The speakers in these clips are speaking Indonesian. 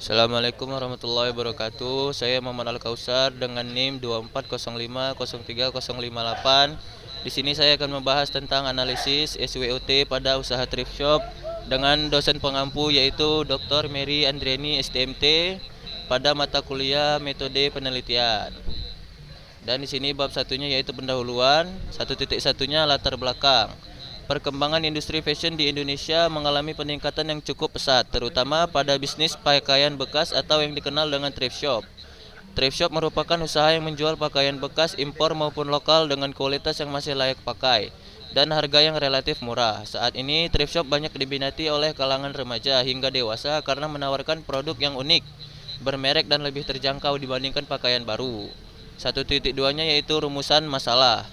Assalamualaikum warahmatullahi wabarakatuh. Saya Muhammad Al-Kausar dengan NIM 24050308. Di sini saya akan membahas tentang analisis SWOT pada usaha thrift shop dengan dosen pengampu yaitu Dr. Mary Andriani STMT pada mata kuliah metode penelitian. Dan di sini bab satunya yaitu pendahuluan, 1.1-nya latar belakang. Perkembangan industri fashion di Indonesia mengalami peningkatan yang cukup pesat, terutama pada bisnis pakaian bekas atau yang dikenal dengan thrift shop. Thrift shop merupakan usaha yang menjual pakaian bekas impor maupun lokal dengan kualitas yang masih layak pakai dan harga yang relatif murah. Saat ini thrift shop banyak diminati oleh kalangan remaja hingga dewasa karena menawarkan produk yang unik, bermerek dan lebih terjangkau dibandingkan pakaian baru. 1.2-nya yaitu rumusan masalah.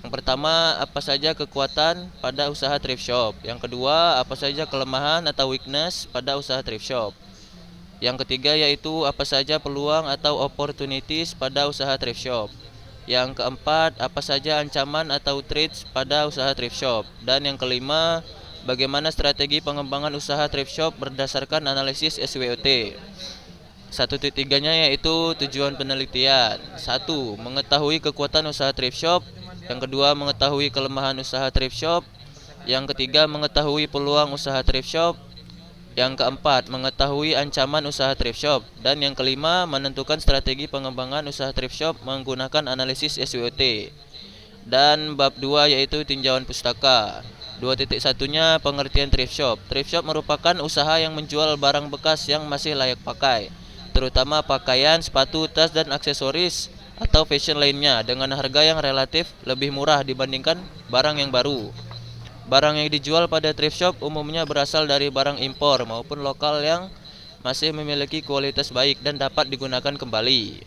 Yang pertama, apa saja kekuatan pada usaha thrift shop. Yang kedua, apa saja kelemahan atau weakness pada usaha thrift shop. Yang ketiga yaitu apa saja peluang atau opportunities pada usaha thrift shop. Yang keempat, apa saja ancaman atau threats pada usaha thrift shop. Dan yang kelima, bagaimana strategi pengembangan usaha thrift shop berdasarkan analisis SWOT. 1.3-nya yaitu tujuan penelitian. 1. Mengetahui kekuatan usaha thrift shop. Yang kedua, mengetahui kelemahan usaha thrift shop. Yang ketiga, mengetahui peluang usaha thrift shop. Yang keempat, mengetahui ancaman usaha thrift shop. Dan yang kelima, menentukan strategi pengembangan usaha thrift shop menggunakan analisis SWOT. Dan bab 2 yaitu tinjauan pustaka. 2.1-nya pengertian thrift shop. Thrift shop merupakan usaha yang menjual barang bekas yang masih layak pakai, terutama pakaian, sepatu, tas, dan aksesoris atau fashion lainnya dengan harga yang relatif lebih murah dibandingkan barang yang baru. Barang yang dijual pada thrift shop umumnya berasal dari barang impor maupun lokal yang masih memiliki kualitas baik dan dapat digunakan kembali.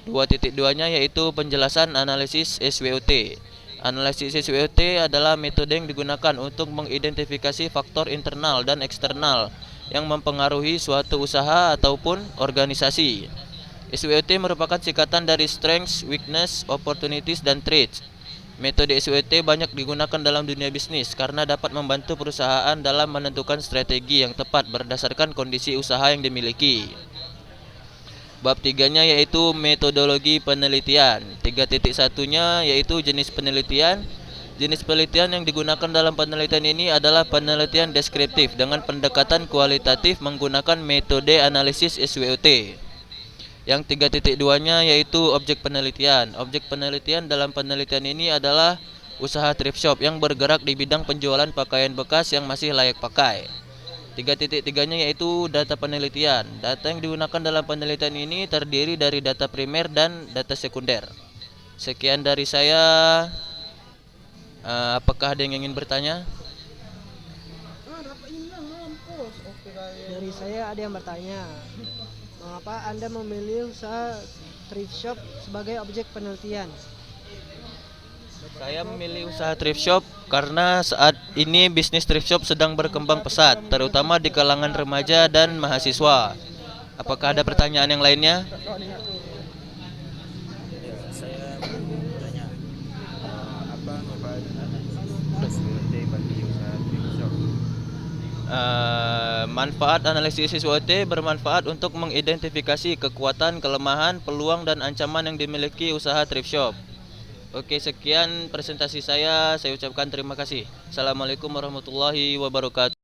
2.2-nya yaitu penjelasan analisis SWOT. Analisis SWOT adalah metode yang digunakan untuk mengidentifikasi faktor internal dan eksternal yang mempengaruhi suatu usaha ataupun organisasi. SWOT merupakan singkatan dari strengths, weakness, opportunities, dan threats. Metode SWOT banyak digunakan dalam dunia bisnis karena dapat membantu perusahaan dalam menentukan strategi yang tepat berdasarkan kondisi usaha yang dimiliki. Bab 3-nya yaitu metodologi penelitian. 3.1-nya yaitu jenis penelitian. Jenis penelitian yang digunakan dalam penelitian ini adalah penelitian deskriptif dengan pendekatan kualitatif menggunakan metode analisis SWOT. Yang 3.2-nya yaitu objek penelitian. Objek penelitian dalam penelitian ini adalah usaha thrift shop yang bergerak di bidang penjualan pakaian bekas yang masih layak pakai. 3.3-nya yaitu data penelitian. Data yang digunakan dalam penelitian ini terdiri dari data primer dan data sekunder. Sekian dari saya. Apakah ada yang ingin bertanya? Dari saya ada yang bertanya, mengapa Anda memilih usaha thrift shop sebagai objek penelitian? Saya memilih usaha thrift shop karena saat ini bisnis thrift shop sedang berkembang pesat, terutama di kalangan remaja dan mahasiswa. Apakah ada pertanyaan yang lainnya? Saya bertanya, apa manfaat analisis SWOT bagi usaha thrift shop? Manfaat analisis SWOT bermanfaat untuk mengidentifikasi kekuatan, kelemahan, peluang, dan ancaman yang dimiliki usaha thrift shop. Oke, sekian presentasi saya. Saya ucapkan terima kasih. Assalamualaikum warahmatullahi wabarakatuh.